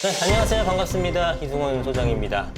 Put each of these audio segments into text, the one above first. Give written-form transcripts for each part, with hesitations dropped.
네, 안녕하세요. 반갑습니다. 이승훈 소장입니다.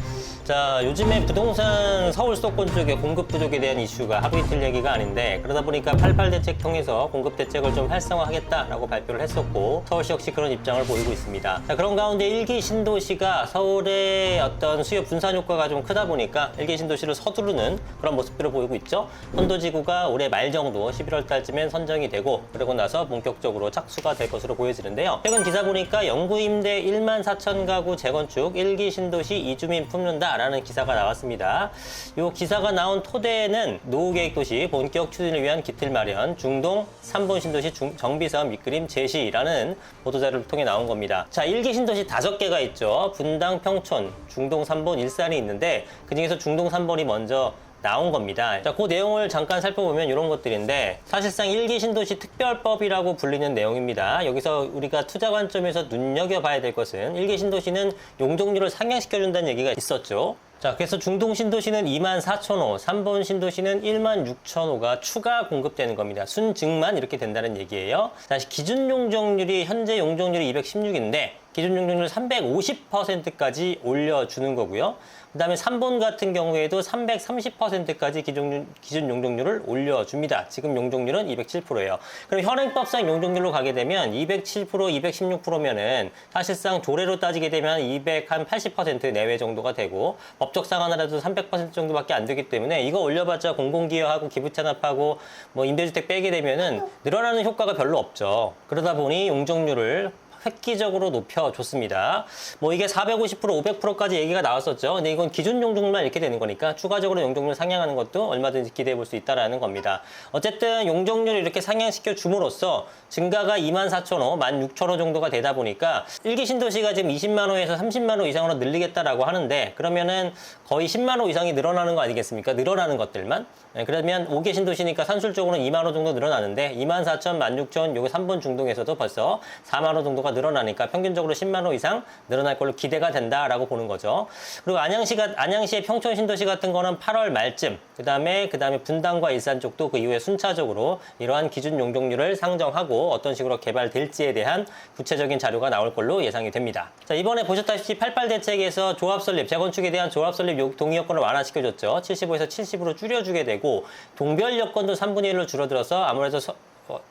자, 요즘에 부동산 서울 수도권 쪽에 공급 부족에 대한 이슈가 하루 이틀 얘기가 아닌데, 그러다 보니까 88 대책 통해서 공급 대책을 좀 활성화하겠다라고 발표를 했었고, 서울시 역시 그런 입장을 보이고 있습니다. 자, 그런 가운데 1기 신도시가 서울의 어떤 수요 분산 효과가 좀 크다 보니까 1기 신도시를 서두르는 그런 모습들을 보이고 있죠. 선도지구가 올해 말 정도 11월 달쯤엔 선정이 되고, 그러고 나서 본격적으로 착수가 될 것으로 보여지는데요. 최근 기사 보니까 영구임대 1만 4천 가구 재건축 1기 신도시 이주민 품는다 라는 기사가 나왔습니다. 이 기사가 나온 토대는 노후계획도시 본격 추진을 위한 기틀 마련 중동 3번 신도시 정비사업 밑그림 제시라는 보도자료를 통해 나온 겁니다. 자, 1기 신도시 5개가 있죠. 분당, 평촌, 중동 3번, 일산이 있는데 그중에서 중동 3번이 먼저 나온 겁니다. 자, 그 내용을 잠깐 살펴보면 이런 것들인데, 사실상 1기 신도시 특별법이라고 불리는 내용입니다. 여기서 우리가 투자 관점에서 눈여겨봐야 될 것은 1기 신도시는 용적률을 상향시켜준다는 얘기가 있었죠. 자, 그래서 중동 신도시는 24,000호, 3번 신도시는 16,000호가 추가 공급되는 겁니다. 순증만 이렇게 된다는 얘기예요. 다시 기준 용적률이 현재 용적률이 216인데 기준 용적률 350%까지 올려주는 거고요. 그 다음에 3번 같은 경우에도 330%까지 기준 용적률을 올려줍니다. 지금 용적률은 207%예요. 그럼 현행법상 용적률로 가게 되면 207%, 216%면은 사실상 조례로 따지게 되면 280% 내외 정도가 되고, 법적상 하나라도 300% 정도밖에 안 되기 때문에 이거 올려봤자 공공기여하고 기부찬합하고 뭐 임대주택 빼게 되면은 늘어나는 효과가 별로 없죠. 그러다 보니 용적률을 획기적으로 높여줬습니다. 뭐 이게 450%, 500%까지 얘기가 나왔었죠. 근데 이건 기준 용적률만 이렇게 되는 거니까 추가적으로 용적률 상향하는 것도 얼마든지 기대해 볼 수 있다라는 겁니다. 어쨌든 용적률을 이렇게 상향시켜 줌으로써 증가가 24,000호, 16,000호 정도가 되다 보니까 1기 신도시가 지금 20만 호에서 30만 호 이상으로 늘리겠다라고 하는데, 그러면은 거의 10만 호 이상이 늘어나는 거 아니겠습니까? 늘어나는 것들만. 그러면 5기 신도시니까 산술적으로는 2만 호 정도 늘어나는데 24,000, 16,000, 요거 3번 중동에서도 벌써 4만 호 정도가 늘어나니까 평균적으로 10만 호 이상 늘어날 걸로 기대가 된다라고 보는 거죠. 그리고 안양시의 평촌 신도시 같은 거는 8월 말쯤, 그다음에 분당과 일산 쪽도 그 이후에 순차적으로 이러한 기준 용적률을 상정하고 어떤 식으로 개발될지에 대한 구체적인 자료가 나올 걸로 예상이 됩니다. 자, 이번에 보셨다시피 88 대책에서 조합 설립, 재건축에 대한 조합 설립 동의 여건을 완화시켜줬죠. 75에서 70으로 줄여주게 되고, 동별 여건도 3분의 1로 줄어들어서 아무래도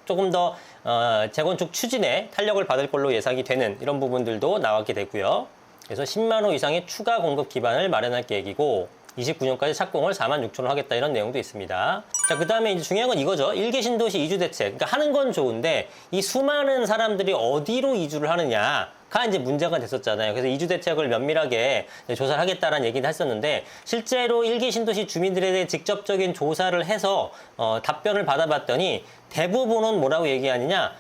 조금 더 재건축 추진에 탄력을 받을 걸로 예상이 되는 이런 부분들도 나왔게 되고요. 그래서 10만 호 이상의 추가 공급 기반을 마련할 계획이고 29년까지 착공을 46,000호 하겠다 이런 내용도 있습니다. 자, 그 다음에 이제 중요한 건 이거죠. 1기 신도시 이주 대책. 그러니까 하는 건 좋은데 이 수많은 사람들이 어디로 이주를 하느냐가 이제 문제가 됐었잖아요. 그래서 이주 대책을 면밀하게 조사를 하겠다라는 얘기를 했었는데, 실제로 1기 신도시 주민들에 대해 직접적인 조사를 해서 답변을 받아봤더니 대부분은 뭐라고 얘기하느냐,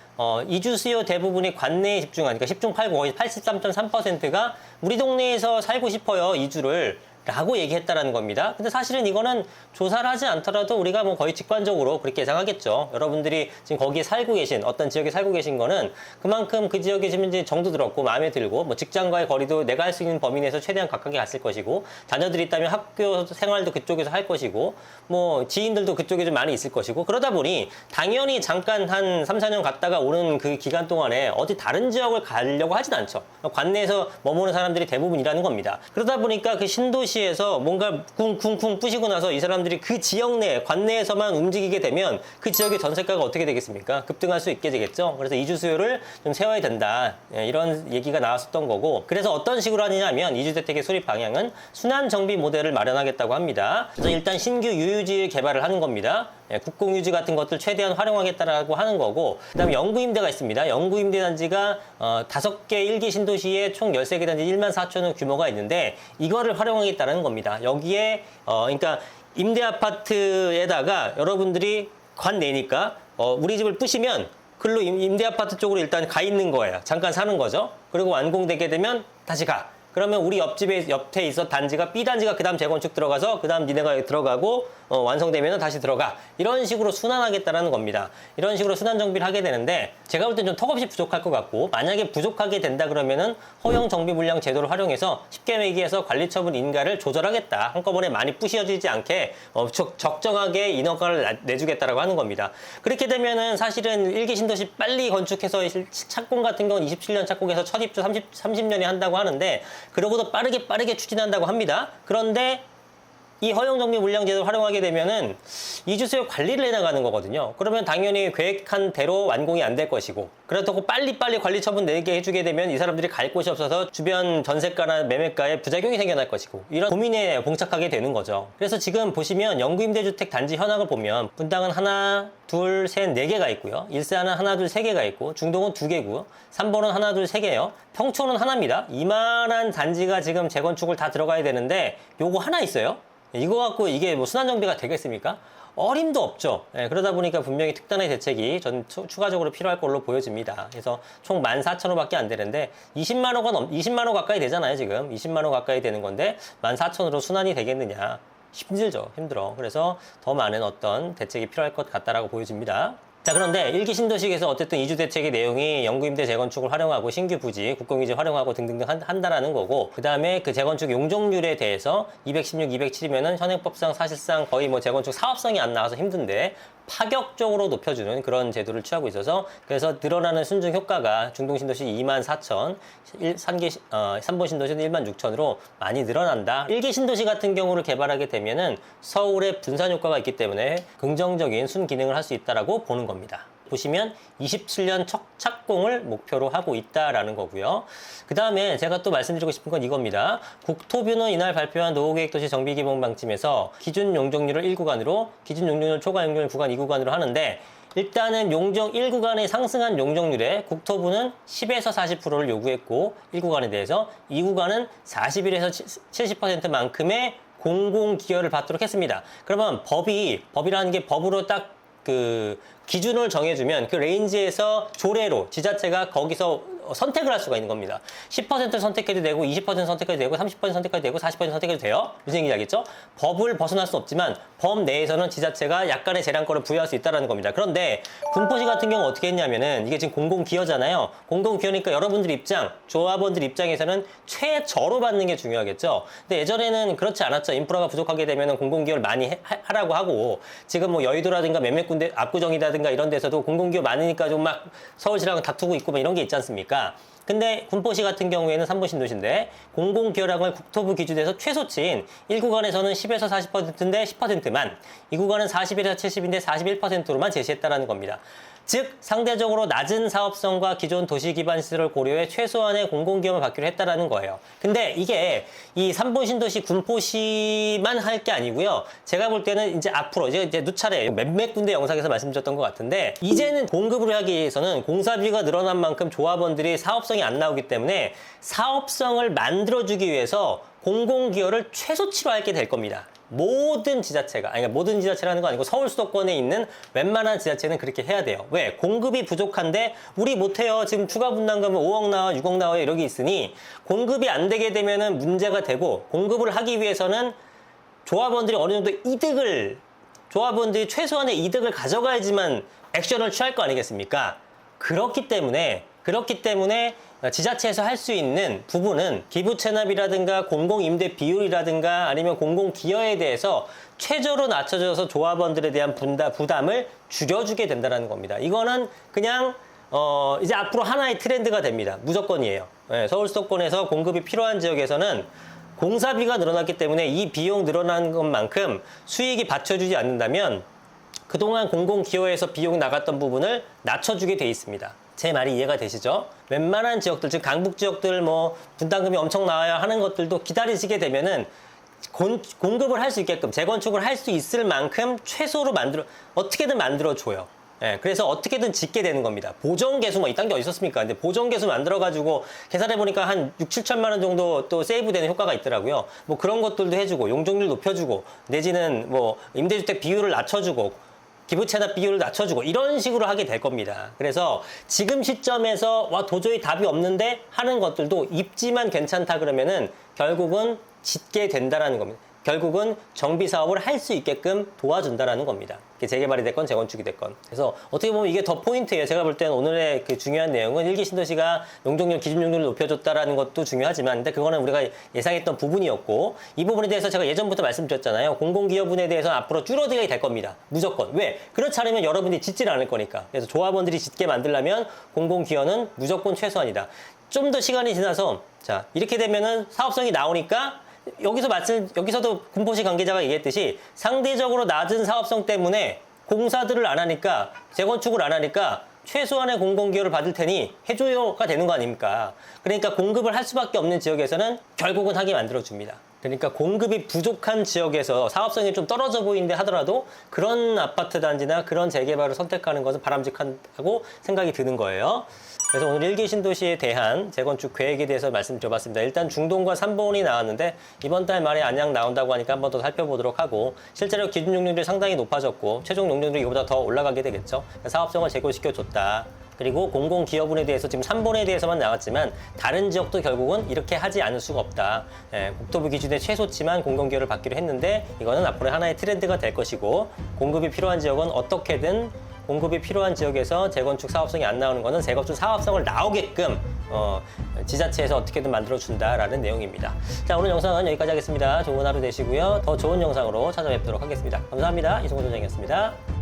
이주 수요 대부분이 관내에 집중하니까 10중 8구 거의 83.3%가 우리 동네에서 살고 싶어요, 이주를 라고 얘기했다라는 겁니다. 근데 사실은 이거는 조사를 하지 않더라도 우리가 뭐 거의 직관적으로 그렇게 예상하겠죠. 여러분들이 지금 거기에 살고 계신, 어떤 지역에 살고 계신 거는 그만큼 그 지역에 지금 이제 정도 들었고 마음에 들고, 뭐 직장과의 거리도 내가 할 수 있는 범위 내에서 최대한 가깝게 갔을 것이고, 자녀들이 있다면 학교 생활도 그쪽에서 할 것이고, 뭐 지인들도 그쪽에 좀 많이 있을 것이고, 그러다 보니 당연히 잠깐 한 3, 4년 갔다가 오는 그 기간 동안에 어디 다른 지역을 가려고 하진 않죠. 관내에서 머무는 사람들이 대부분이라는 겁니다. 그러다 보니까 그 신도시에서 뭔가 쿵쿵쿵 부시고 나서 이 사람들이 그 지역 내, 관내에서만 움직이게 되면 그 지역의 전세가가 어떻게 되겠습니까? 급등할 수 있게 되겠죠. 그래서 이주 수요를 좀 세워야 된다, 이런 얘기가 나왔었던 거고, 그래서 어떤 식으로 하느냐면 이주대책의 수립 방향은 순환정비 모델을 마련하겠다고 합니다. 그래서 일단 신규 유유지 개발을 하는 겁니다. 국공유지 같은 것들 최대한 활용하겠다라고 하는 거고, 그 다음에 영구임대가 있습니다. 영구임대 단지가 5개 1기 신도시에 총 13개 단지 14,000호 규모가 있는데 이거를 활용하겠다는 겁니다. 여기에 그러니까 임대 아파트에다가 여러분들이 관내니까 우리 집을 부시면 글로 임대 아파트 쪽으로 일단 가 있는 거예요. 잠깐 사는 거죠. 그리고 완공되게 되면 다시 가. 그러면 우리 옆집에 있어 단지가 B 단지가 그다음 재건축 들어가서 그다음 니네가 들어가고 완성되면 다시 들어가. 이런 식으로 순환하겠다라는 겁니다. 이런 식으로 순환 정비를 하게 되는데 제가 볼 땐 좀 턱없이 부족할 것 같고, 만약에 부족하게 된다 그러면은 허용 정비 물량 제도를 활용해서 쉽게 얘기해서 관리처분 인가를 조절하겠다. 한꺼번에 많이 부셔지지 않게 적정하게 인허가를 내주겠다라고 하는 겁니다. 그렇게 되면은 사실은 1기 신도시 빨리 건축해서 착공 같은 경우는 27년 착공해서 첫 입주 30년에 한다고 하는데, 그러고도 빠르게 추진한다고 합니다. 그런데 이 허용정비 물량제도를 활용하게 되면은 이주소의 관리를 해나가는 거거든요. 그러면 당연히 계획한 대로 완공이 안 될 것이고, 그렇다고 빨리빨리 관리 처분 내게 해주게 되면 이 사람들이 갈 곳이 없어서 주변 전세가나 매매가에 부작용이 생겨날 것이고, 이런 고민에 봉착하게 되는 거죠. 그래서 지금 보시면 영구임대주택 단지 현황을 보면 분당은 하나, 둘, 셋, 네 개가 있고요. 일산은 하나, 둘, 세 개가 있고, 중동은 두 개고요. 3번은 하나, 둘, 세 개예요. 평촌은 하나입니다. 이만한 단지가 지금 재건축을 다 들어가야 되는데 요거 하나 있어요. 이거 갖고 이게 뭐 순환정비가 되겠습니까? 어림도 없죠. 그러다 보니까 분명히 특단의 대책이 전 추가적으로 필요할 걸로 보여집니다. 그래서 총 14,000호밖에 안 되는데 20만 호 가까이 되잖아요, 지금. 20만 호 가까이 되는 건데 14,000호로 순환이 되겠느냐? 힘들죠. 힘들어. 그래서 더 많은 어떤 대책이 필요할 것 같다라고 보여집니다. 자, 그런데 1기 신도시에서 어쨌든 이주 대책의 내용이 영구임대 재건축을 활용하고 신규 부지, 국공유지 활용하고 등등등 한다라는 거고, 그 다음에 그 재건축 용적률에 대해서 216, 207이면은 현행법상 사실상 거의 뭐 재건축 사업성이 안 나와서 힘든데 파격적으로 높여주는 그런 제도를 취하고 있어서, 그래서 늘어나는 순증 효과가 중동 신도시 24,000, 3번 신도시는 16,000으로 많이 늘어난다. 1기 신도시 같은 경우를 개발하게 되면은 서울의 분산 효과가 있기 때문에 긍정적인 순기능을 할 수 있다라고 보는 겁니다. 보시면 27년 착공을 목표로 하고 있다라는 거고요. 그 다음에 제가 또 말씀드리고 싶은 건 이겁니다. 국토부는 이날 발표한 노후계획도시 정비기본방침에서 기준 용적률을 1구간으로, 기준 용적률 초과 용적률 구간 2구간으로 하는데, 일단은 용적 1구간에 상승한 용적률에 국토부는 10에서 40%를 요구했고, 1구간에 대해서 2구간은 41에서 70%만큼의 공공기여를 받도록 했습니다. 그러면 법이라는 게 법으로 딱 그 기준을 정해주면 그 레인지에서 조례로 지자체가 거기서 선택을 할 수가 있는 겁니다. 10% 선택해도 되고, 20% 선택해도 되고, 30% 선택해도 되고, 40% 선택해도 돼요. 무슨 얘기인지 알겠죠? 법을 벗어날 수 없지만 법 내에서는 지자체가 약간의 재량권을 부여할 수 있다는 겁니다. 그런데 군포시 같은 경우 어떻게 했냐면은, 이게 지금 공공기여잖아요. 공공기여니까 여러분들 입장, 조합원들 입장에서는 최저로 받는 게 중요하겠죠. 근데 예전에는 그렇지 않았죠. 인프라가 부족하게 되면은 공공기여를 많이 하라고 하고, 지금 뭐 여의도라든가 몇몇 군데 압구정이라든가 이런 데서도 공공기여 많으니까 좀 막 서울시랑 다투고 있고 막 이런 게 있지 않습니까? 근데 군포시 같은 경우에는 3번 신도시인데 공공기여량을 국토부 기준에서 최소치인 1구간에서는 10에서 40%인데 10%만, 2구간은 40에서 70인데 41%로만 제시했다는 겁니다. 즉 상대적으로 낮은 사업성과 기존 도시 기반 시설을 고려해 최소한의 공공기여만 받기로 했다라는 거예요. 근데 이게 이 3번 신도시 군포시만 할 게 아니고요. 제가 볼 때는 이제 앞으로 이제 누차례 몇몇 군데 영상에서 말씀드렸던 것 같은데, 이제는 공급을 하기 위해서는 공사비가 늘어난 만큼 조합원들이 사업성이 안 나오기 때문에 사업성을 만들어주기 위해서 공공기여를 최소치로 하게 될 겁니다. 모든 지자체가, 아니 모든 지자체라는 거 아니고 서울 수도권에 있는 웬만한 지자체는 그렇게 해야 돼요. 왜? 공급이 부족한데 우리 못해요. 지금 추가 분담금은 5억 나와 6억 나와요. 이런 게 있으니 공급이 안 되게 되면은 문제가 되고, 공급을 하기 위해서는 조합원들이 어느 정도 조합원들이 최소한의 이득을 가져가야지만 액션을 취할 거 아니겠습니까? 그렇기 때문에 지자체에서 할 수 있는 부분은 기부 체납이라든가 공공임대 비율이라든가 아니면 공공기여에 대해서 최저로 낮춰져서 조합원들에 대한 부담을 줄여주게 된다는 겁니다. 이거는 그냥 이제 앞으로 하나의 트렌드가 됩니다. 무조건이에요. 서울 수도권에서 공급이 필요한 지역에서는 공사비가 늘어났기 때문에 이 비용 늘어난 것만큼 수익이 받쳐주지 않는다면 그동안 공공기여에서 비용 나갔던 부분을 낮춰주게 돼 있습니다. 제 말이 이해가 되시죠? 웬만한 지역들, 즉 강북 지역들 뭐 분담금이 엄청 나와야 하는 것들도 기다리시게 되면은 공급을 할 수 있게끔, 재건축을 할 수 있을 만큼 최소로 어떻게든 만들어줘요. 그래서 어떻게든 짓게 되는 겁니다. 보정개수 뭐 이딴 게 어디 있었습니까? 근데 보정개수 만들어가지고 계산해보니까 한 6, 7천만 원 정도 또 세이브되는 효과가 있더라고요. 뭐 그런 것들도 해주고, 용적률 높여주고, 내지는 뭐 임대주택 비율을 낮춰주고, 기부 체납 비율을 낮춰주고, 이런 식으로 하게 될 겁니다. 그래서 지금 시점에서 도저히 답이 없는데 하는 것들도 입지만 괜찮다 그러면은 결국은 짓게 된다라는 겁니다. 결국은 정비 사업을 할 수 있게끔 도와준다라는 겁니다. 재개발이 됐건 재건축이 됐건. 그래서 어떻게 보면 이게 더 포인트예요. 제가 볼 때는 오늘의 그 중요한 내용은 일기 신도시가 용적률 기준 용적률을 높여줬다라는 것도 중요하지만, 근데 그거는 우리가 예상했던 부분이었고, 이 부분에 대해서 제가 예전부터 말씀드렸잖아요. 공공기업분에 대해서 앞으로 줄어들게 될 겁니다. 무조건. 왜? 그렇지 않으면 여러분들이 짓질 않을 거니까. 그래서 조합원들이 짓게 만들려면 공공기여는 무조건 최소한이다. 좀 더 시간이 지나서 자 이렇게 되면은 사업성이 나오니까 여기서도 군포시 관계자가 얘기했듯이 상대적으로 낮은 사업성 때문에 공사들을 안 하니까 재건축을 안 하니까 최소한의 공공기여를 받을 테니 해줘요가 되는 거 아닙니까? 그러니까 공급을 할 수밖에 없는 지역에서는 결국은 하게 만들어줍니다. 그러니까 공급이 부족한 지역에서 사업성이 좀 떨어져 보이는데 하더라도 그런 아파트 단지나 그런 재개발을 선택하는 것은 바람직하다고 생각이 드는 거예요. 그래서 오늘 일기 신도시에 대한 재건축 계획에 대해서 말씀드려봤습니다. 일단 중동과 3번이 나왔는데 이번 달 말에 안양 나온다고 하니까 한 번 더 살펴보도록 하고, 실제로 기준 용적률이 상당히 높아졌고 최종 용적률이 이보다 더 올라가게 되겠죠. 사업성을 제고시켜줬다. 그리고 공공기여분에 대해서 지금 3번에 대해서만 나왔지만 다른 지역도 결국은 이렇게 하지 않을 수가 없다. 국토부 기준의 최소치만 공공기여를 받기로 했는데 이거는 앞으로 하나의 트렌드가 될 것이고, 공급이 필요한 지역은 어떻게든 공급이 필요한 지역에서 재건축 사업성이 안 나오는 거는 재건축 사업성을 나오게끔 지자체에서 어떻게든 만들어준다라는 내용입니다. 자, 오늘 영상은 여기까지 하겠습니다. 좋은 하루 되시고요. 더 좋은 영상으로 찾아뵙도록 하겠습니다. 감사합니다. 이승훈 소장이었습니다.